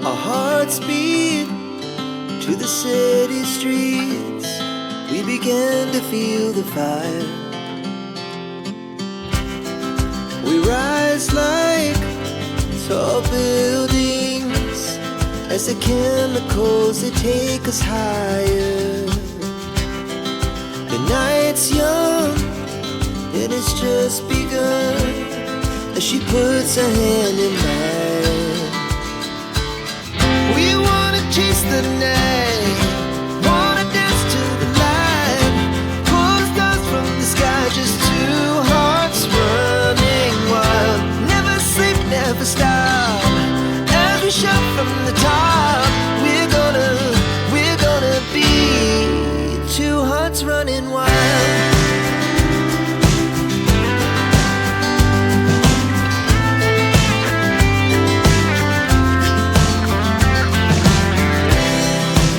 Our hearts beat to the city streets. We began to feel the fire. We rise like tall buildings as the chemicals, they take us higher. The night's young and it's just begun as she puts her hand in mine. We wanna chase the night, wanna dance to the light, pull stars from the sky, just two hearts running wild. Never sleep, never stop, as we shout from the top. We're gonna be two hearts running wild.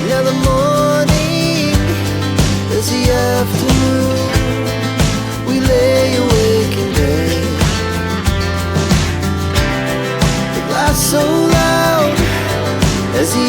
Now the morning is the afternoon. We lay awake in bed. The glass so loud as the